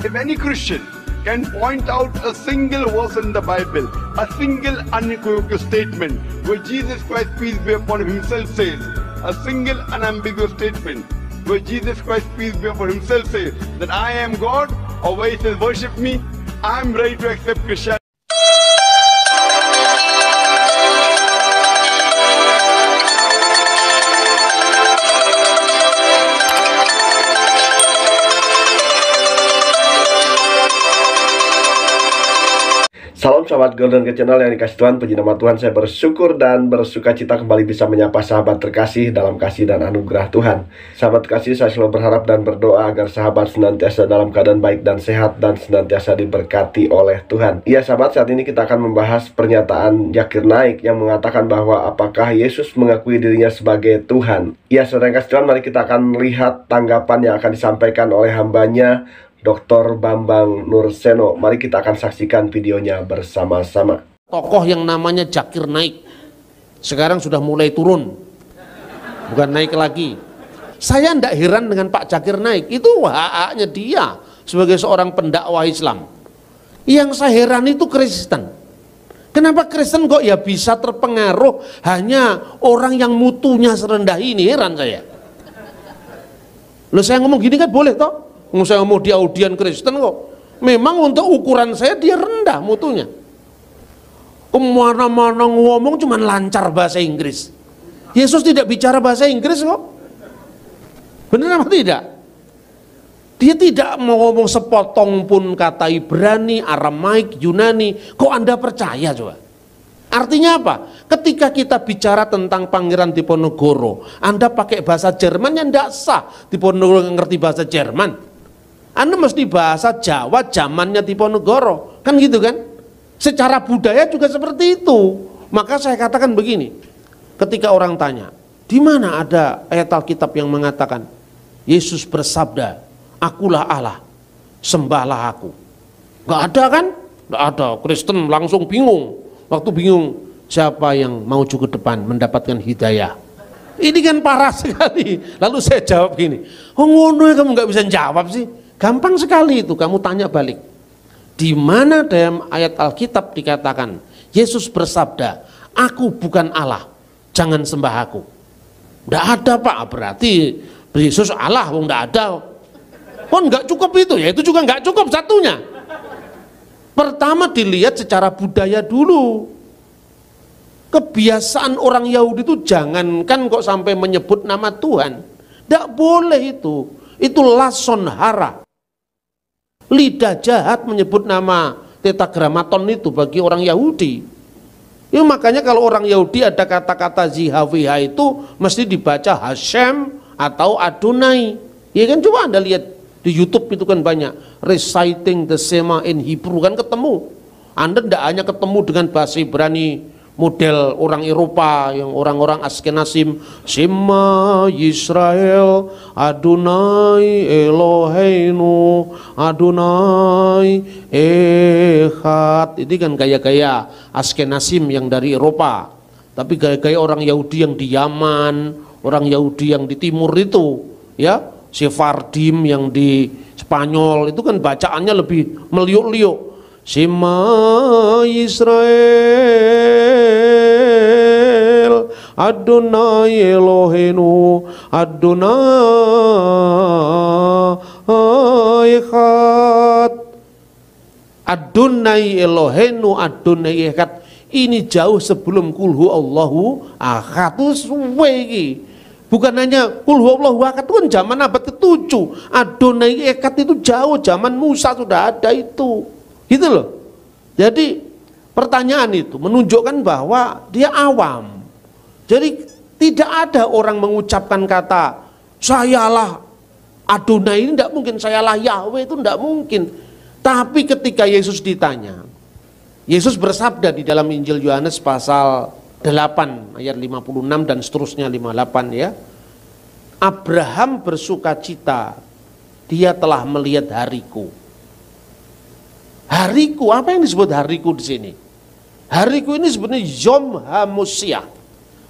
If any Christian can point out a single verse in the Bible, a single unequivocal statement where Jesus Christ, peace be upon him, himself says, a single unambiguous statement where Jesus Christ, peace be upon him, himself says that I am God, or where he says worship me, I am ready to accept Christianity. Salam sahabat Golden Gate Channel yang dikasih Tuhan, puji nama Tuhan. Saya bersyukur dan bersuka cita kembali bisa menyapa sahabat terkasih dalam kasih dan anugerah Tuhan. Sahabat terkasih, saya selalu berharap dan berdoa agar sahabat senantiasa dalam keadaan baik dan sehat dan senantiasa diberkati oleh Tuhan. Iya sahabat, saat ini kita akan membahas pernyataan Zakir Naik yang mengatakan bahwa apakah Yesus mengakui dirinya sebagai Tuhan. Iya saudara yang kasih Tuhan, mari kita akan melihat tanggapan yang akan disampaikan oleh hambanya Dr. Bambang Nurseno. Mari kita akan saksikan videonya bersama-sama. Tokoh yang namanya Zakir Naik sekarang sudah mulai turun, bukan naik lagi. Saya tidak heran dengan Pak Zakir Naik, itu hak-haknya dia sebagai seorang pendakwah Islam. Yang saya heran itu Kristen. Kenapa Kristen kok ya bisa terpengaruh hanya orang yang mutunya serendah ini, heran saya. Loh, saya ngomong gini kan boleh toh? Saya mau di audien Kristen kok. Memang untuk ukuran saya dia rendah mutunya. Kemana-mana ngomong cuman lancar bahasa Inggris. Yesus tidak bicara bahasa Inggris kok. Benar apa tidak? Dia tidak mau ngomong sepotong pun kata Ibrani, Aramaik, Yunani. Kok Anda percaya coba? Artinya apa? Ketika kita bicara tentang Pangeran Diponegoro, Anda pakai bahasa Jerman yang tidak sah. Diponegoro ngerti bahasa Jerman. Anda mesti bahasa Jawa zamannya Diponegoro, kan gitu kan? Secara budaya juga seperti itu. Maka saya katakan begini, ketika orang tanya, di mana ada ayat Alkitab yang mengatakan Yesus bersabda, akulah Allah, sembahlah aku. Gak ada kan? Gak ada. Kristen langsung bingung. Waktu bingung, siapa yang maju ke depan mendapatkan hidayah? Ini kan parah sekali. Lalu saya jawab gini, oh ngono kamu gak bisa jawab sih. Gampang sekali itu, kamu tanya balik. Di mana dalam ayat Alkitab dikatakan Yesus bersabda, aku bukan Allah, jangan sembah aku. Tidak ada Pak, berarti Yesus Allah, tidak ada. Oh nggak cukup itu, ya itu juga nggak cukup satunya. Pertama dilihat secara budaya dulu. Kebiasaan orang Yahudi itu jangankan kok sampai menyebut nama Tuhan. Tidak boleh itu. Itu lason hara. Lidah jahat menyebut nama tetragrammaton itu bagi orang Yahudi. Ya makanya kalau orang Yahudi ada kata-kata ZHWH itu mesti dibaca Hashem atau Adonai. Ya kan, coba Anda lihat di YouTube itu kan banyak reciting the Shema in Hebrew, kan ketemu. Anda tidak hanya ketemu dengan bahasa Ibrani model orang Eropa yang orang-orang Askenazim, Shema Yisrael Adonai Eloheinu Adonai Echad. Ini kan gaya-gaya Askenazim yang dari Eropa. Tapi gaya-gaya orang Yahudi yang di Yaman, orang Yahudi yang di timur itu, ya, Sephardim yang di Spanyol itu kan bacaannya lebih meliuk-liuk. Shema Yisrael Adonai Eloheinu Adonai Echad. Adonai Eloheinu Adonai Echad ini jauh sebelum kulhu Allahu Ahad. Itu suwe iki. Bukan hanya kulhu Allahu Ahad, itu kan zaman abad ke-7. Adonai Echad itu jauh, zaman Musa sudah ada itu. Gitu loh. Jadi pertanyaan itu menunjukkan bahwa dia awam. Jadi tidak ada orang mengucapkan kata sayalah Adonai, ini tidak mungkin. Sayalah Yahweh, itu tidak mungkin. Tapi ketika Yesus ditanya, Yesus bersabda di dalam Injil Yohanes pasal 8 ayat 56 dan seterusnya 58 ya. Abraham bersukacita, dia telah melihat hariku. Hariku, apa yang disebut hariku di sini? Hariku ini sebenarnya Yom HaMoshiach,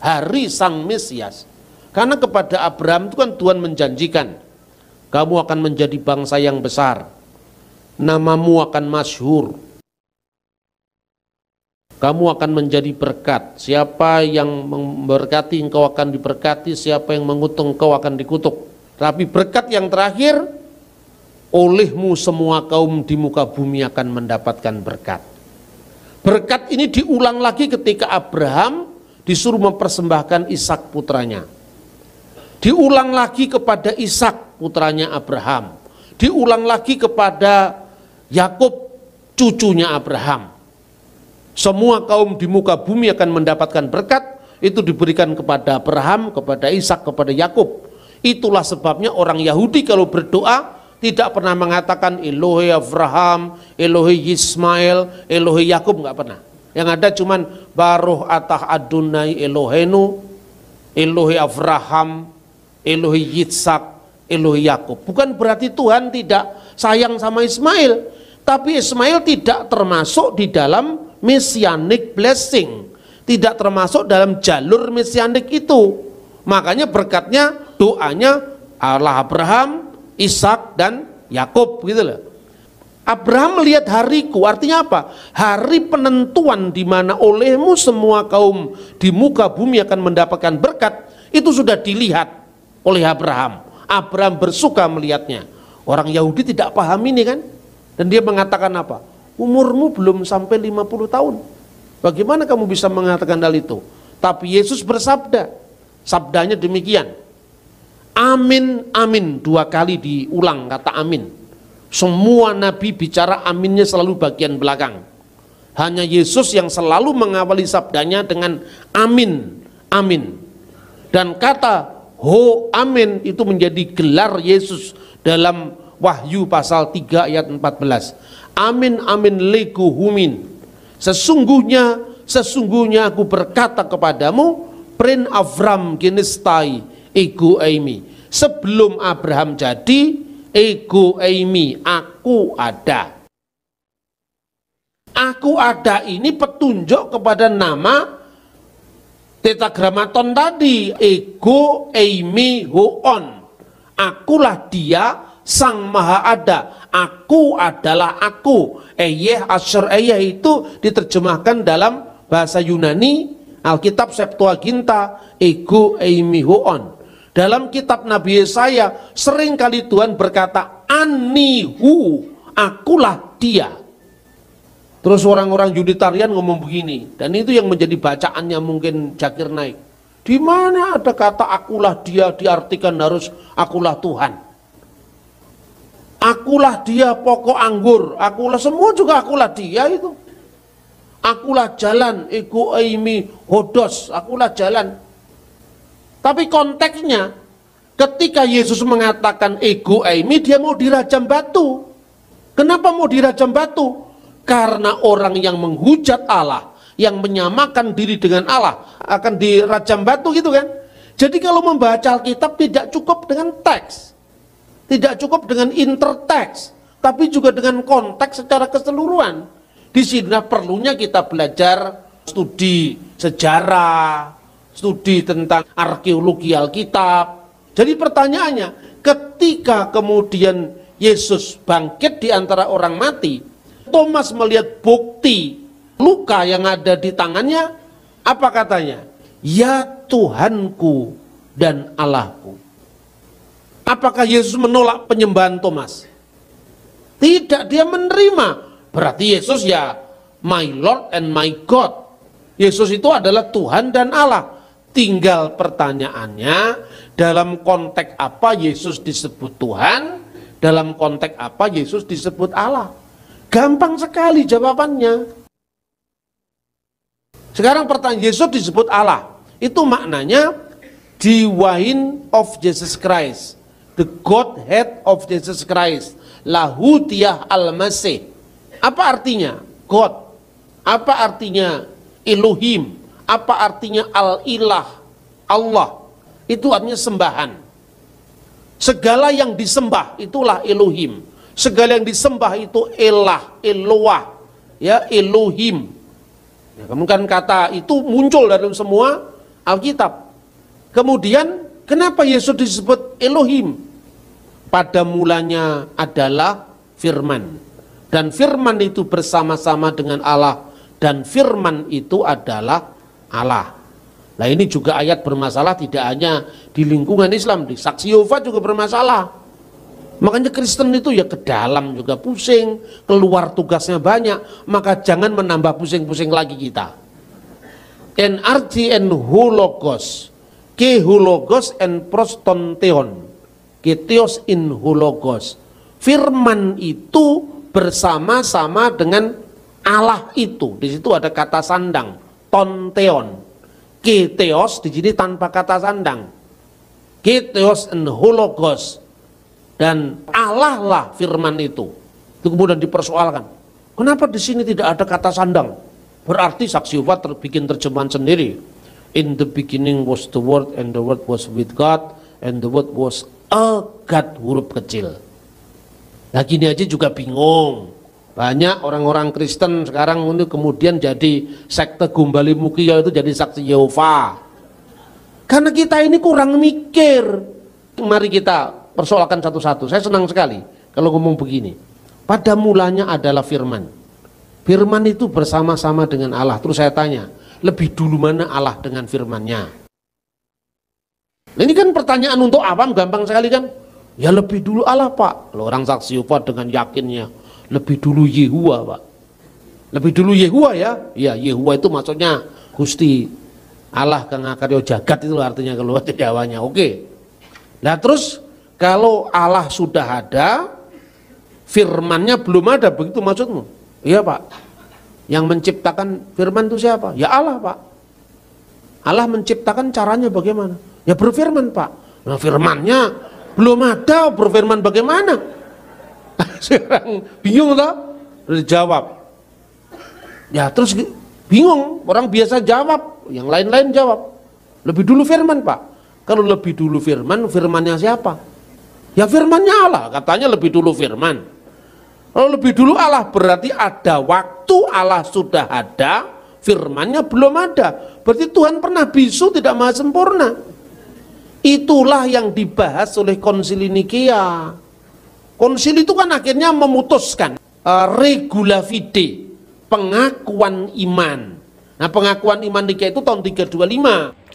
hari Sang Mesias. Karena kepada Abraham itu kan Tuhan menjanjikan, kamu akan menjadi bangsa yang besar. namamu akan masyhur. Kamu akan menjadi berkat. Siapa yang memberkati engkau akan diberkati, siapa yang mengutuk engkau akan dikutuk. Tapi berkat yang terakhir, olehmu semua kaum di muka bumi akan mendapatkan berkat. Berkat ini diulang lagi ketika Abraham disuruh mempersembahkan Ishak putranya. Diulang lagi kepada Ishak putranya Abraham. Diulang lagi kepada Yakub cucunya Abraham. Semua kaum di muka bumi akan mendapatkan berkat. Itu diberikan kepada Abraham, kepada Ishak, kepada Yakub. Itulah sebabnya orang Yahudi kalau berdoa tidak pernah mengatakan Elohe Abraham, Elohe Ismail, Elohe Yakub, nggak pernah. Yang ada cuman Baruch atah Adonai Elohenu, Elohe Abraham, Elohe Yitzhak, Elohe Yakub. Bukan berarti Tuhan tidak sayang sama Ismail, tapi Ismail tidak termasuk di dalam messianic blessing, tidak termasuk dalam jalur messianik itu. Makanya berkatnya, doanya Allah Abraham, Ishak dan Yakub gitu loh. Abraham melihat hariku, artinya apa? Hari penentuan di mana olehmu semua kaum di muka bumi akan mendapatkan berkat, itu sudah dilihat oleh Abraham. Abraham bersuka melihatnya. Orang Yahudi tidak paham ini kan? Dan dia mengatakan apa? Umurmu belum sampai 50 tahun. Bagaimana kamu bisa mengatakan hal itu? Tapi Yesus bersabda, sabdanya demikian. Amin, amin, 2 kali diulang kata amin. Semua nabi bicara aminnya selalu bagian belakang. Hanya Yesus yang selalu mengawali sabdanya dengan amin, amin. Dan kata ho amin itu menjadi gelar Yesus dalam Wahyu pasal 3 ayat 14. Amin, amin lego humin. Sesungguhnya aku berkata kepadamu, prin Avram ginistai ego eimi. Sebelum Abraham jadi, ego eimi, aku ada. Aku ada ini petunjuk kepada nama tetragramaton tadi, ego eimi hoon. Akulah dia sang maha ada. Aku adalah aku. Eyeh asyur eyeh itu diterjemahkan dalam bahasa Yunani Alkitab Septuaginta ego eimi hoon. Dalam kitab Nabi Yesaya seringkali Tuhan berkata anihu, akulah dia. Terus orang-orang Yuditarian ngomong begini, dan itu yang menjadi bacaannya mungkin Zakir Naik. Di mana ada kata akulah dia diartikan harus akulah Tuhan? Akulah dia pokok anggur, akulah semua juga akulah dia itu. Akulah jalan, ego eimi hodos, akulah jalan. Tapi konteksnya ketika Yesus mengatakan ego eimi, dia mau dirajam batu. Kenapa mau dirajam batu? Karena orang yang menghujat Allah, yang menyamakan diri dengan Allah akan dirajam batu gitu kan. Jadi kalau membaca Alkitab tidak cukup dengan teks, tidak cukup dengan interteks, tapi juga dengan konteks secara keseluruhan. Di sini perlunya kita belajar studi sejarah, studi tentang arkeologi Alkitab. Jadi pertanyaannya, ketika kemudian Yesus bangkit di antara orang mati, Thomas melihat bukti luka yang ada di tangannya, apa katanya? Ya Tuhanku dan Allahku. Apakah Yesus menolak penyembahan Thomas? Tidak, dia menerima. Berarti Yesus ya my Lord and my God. Yesus itu adalah Tuhan dan Allah. Tinggal pertanyaannya, dalam konteks apa Yesus disebut Tuhan, dalam konteks apa Yesus disebut Allah. Gampang sekali jawabannya. Sekarang pertanyaan, Yesus disebut Allah. Itu maknanya Divine of Jesus Christ, the Godhead of Jesus Christ, Lahutiyah al-Masih. Apa artinya God? Apa artinya Elohim? Apa artinya Al-Ilah? Allah. Itu artinya sembahan. Segala yang disembah itulah Elohim. Segala yang disembah itu Elah, Eloah, ya Elohim. Ya, kemudian kata itu muncul dalam semua Alkitab. Kemudian kenapa Yesus disebut Elohim? Pada mulanya adalah firman. dan firman itu bersama-sama dengan Allah, dan firman itu adalah Allah. Nah ini juga ayat bermasalah tidak hanya di lingkungan Islam, di saksi Yehova juga bermasalah. Makanya Kristen itu ya ke dalam juga pusing, keluar tugasnya banyak, maka jangan menambah pusing-pusing lagi kita. NRG and hologos, ke hologos and prostonteon, ke theos in hologos. Firman itu bersama-sama dengan Allah itu. Di situ ada kata sandang, tonteon. Ke theos di sini tanpa kata sandang. Ke theos and hologos. Dan Allah lah firman itu. Itu kemudian dipersoalkan. Kenapa di sini tidak ada kata sandang? Berarti saksi Yehova bikin terjemahan sendiri. In the beginning was the word, and the word was with God, and the word was a God, huruf kecil. Nah gini aja juga bingung. Banyak orang-orang Kristen sekarang ini kemudian jadi sekte Gumbali Mukia, itu jadi saksi Yehova. Karena kita ini kurang mikir. Mari kita persoalkan satu-satu. Saya senang sekali kalau ngomong begini. Pada mulanya adalah firman. Firman itu bersama-sama dengan Allah. Terus saya tanya, lebih dulu mana Allah dengan firmannya? Ini kan pertanyaan untuk awam, gampang sekali kan? Ya lebih dulu Allah Pak. Kalau orang saksi Yehova dengan yakinnya, lebih dulu Yehuwa Pak. Lebih dulu Yehuwa ya? Ya Yehuwa itu maksudnya Gusti Allah kang akarya jagat, itu artinya kalau bahasa Jawanya. Oke. Nah terus kalau Allah sudah ada, firmannya belum ada, begitu maksudmu? Iya Pak. Yang menciptakan firman itu siapa? Ya Allah Pak. Allah menciptakan caranya bagaimana? Ya berfirman Pak. Nah firmannya belum ada, berfirman bagaimana? Sekarang bingung toh? Dijawab. Ya terus bingung, orang biasa jawab, yang lain-lain jawab. Lebih dulu firman Pak. Kalau lebih dulu firman, firmannya siapa? Ya firmannya Allah, katanya lebih dulu firman. Kalau lebih dulu Allah berarti ada waktu Allah sudah ada, firmannya belum ada. Berarti Tuhan pernah bisu, tidak maha sempurna. Itulah yang dibahas oleh Konsili Nikea. Konsili itu kan akhirnya memutuskan regula fide, pengakuan iman. Nah pengakuan iman Nikea itu tahun 325.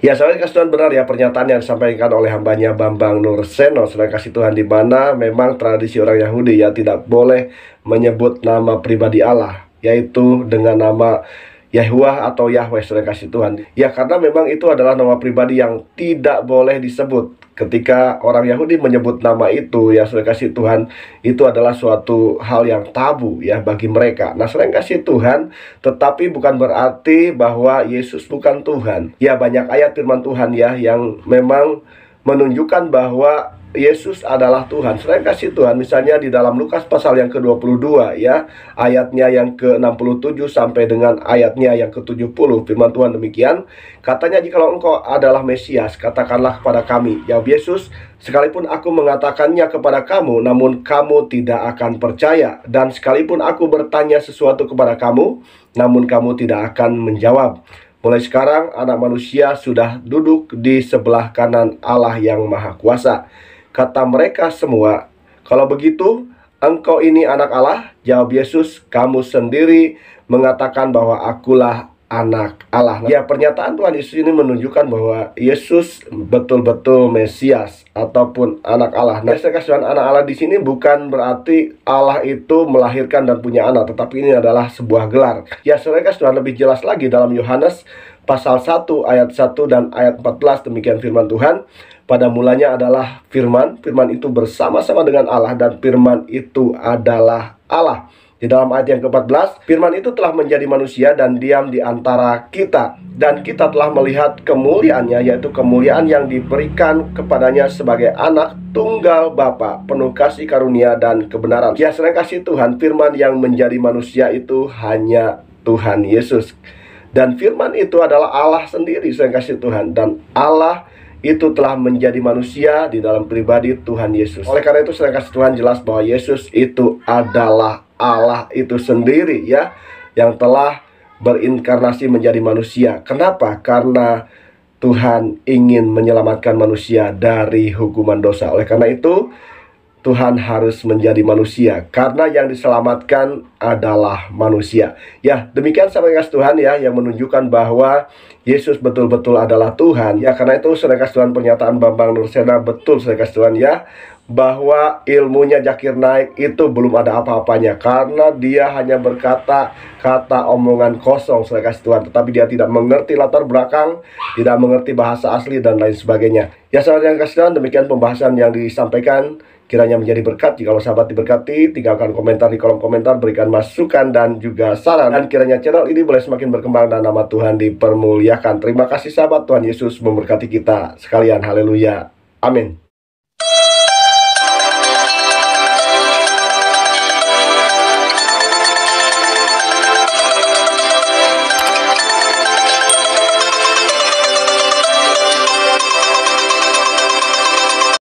Ya, saudara kasih Tuhan, benar ya pernyataan yang disampaikan oleh hambanya Bambang Nurseno, saudara kasih Tuhan, di mana memang tradisi orang Yahudi ya tidak boleh menyebut nama pribadi Allah, yaitu dengan nama Yahuwah atau Yahweh, saudara kasih Tuhan. Ya karena memang itu adalah nama pribadi yang tidak boleh disebut. Ketika orang Yahudi menyebut nama itu, ya saudara kasih Tuhan, itu adalah suatu hal yang tabu ya bagi mereka. Nah saudara kasih Tuhan, tetapi bukan berarti bahwa Yesus bukan Tuhan. Ya banyak ayat firman Tuhan ya yang memang menunjukkan bahwa Yesus adalah Tuhan. Saudara kasih Tuhan, misalnya di dalam Lukas pasal yang ke-22 ya, ayatnya yang ke-67 sampai dengan ayatnya yang ke-70, firman Tuhan demikian, katanya, jikalau engkau adalah Mesias, katakanlah kepada kami. Jawab Yesus, sekalipun aku mengatakannya kepada kamu, namun kamu tidak akan percaya, dan sekalipun aku bertanya sesuatu kepada kamu, namun kamu tidak akan menjawab. Mulai sekarang anak manusia sudah duduk di sebelah kanan Allah yang Maha Kuasa. Kata mereka semua, kalau begitu engkau ini anak Allah? Jawab Yesus, kamu sendiri mengatakan bahwa akulah anak Allah. Ya pernyataan Tuhan Yesus ini menunjukkan bahwa Yesus betul-betul Mesias ataupun anak Allah. Nah saya kasih anak Allah di sini bukan berarti Allah itu melahirkan dan punya anak, tetapi ini adalah sebuah gelar. Ya saudara kasih lebih jelas lagi dalam Yohanes pasal 1 ayat 1 dan ayat 14, demikian firman Tuhan. Pada mulanya adalah firman, firman itu bersama-sama dengan Allah, dan firman itu adalah Allah. Di dalam ayat yang ke-14, firman itu telah menjadi manusia dan diam di antara kita, dan kita telah melihat kemuliaannya, yaitu kemuliaan yang diberikan kepadanya sebagai anak tunggal Bapa, penuh kasih karunia dan kebenaran. Ya saudara kasih Tuhan, firman yang menjadi manusia itu hanya Tuhan Yesus, dan firman itu adalah Allah sendiri, saudara kasih Tuhan, dan Allah itu telah menjadi manusia di dalam pribadi Tuhan Yesus. Oleh karena itu saudara kasih Tuhan, jelas bahwa Yesus itu adalah Allah itu sendiri ya, yang telah berinkarnasi menjadi manusia. Kenapa? Karena Tuhan ingin menyelamatkan manusia dari hukuman dosa. Oleh karena itu Tuhan harus menjadi manusia, karena yang diselamatkan adalah manusia. Ya, demikian saudara kasih Tuhan ya, yang menunjukkan bahwa Yesus betul-betul adalah Tuhan. Ya, karena itu saudara kasih Tuhan, pernyataan Bambang Nursena betul saudara kasih Tuhan ya, bahwa ilmunya Zakir Naik itu belum ada apa-apanya, karena dia hanya berkata kata omongan kosong saudara kasih Tuhan, tetapi dia tidak mengerti latar belakang, tidak mengerti bahasa asli dan lain sebagainya. Ya saudara yang kasih Tuhan, demikian pembahasan yang disampaikan. Kiranya menjadi berkat. Jikalau sahabat diberkati, tinggalkan komentar di kolom komentar, berikan masukan dan juga saran. Dan kiranya channel ini boleh semakin berkembang dan nama Tuhan dipermuliakan. Terima kasih sahabat, Tuhan Yesus memberkati kita sekalian. Haleluya. Amin.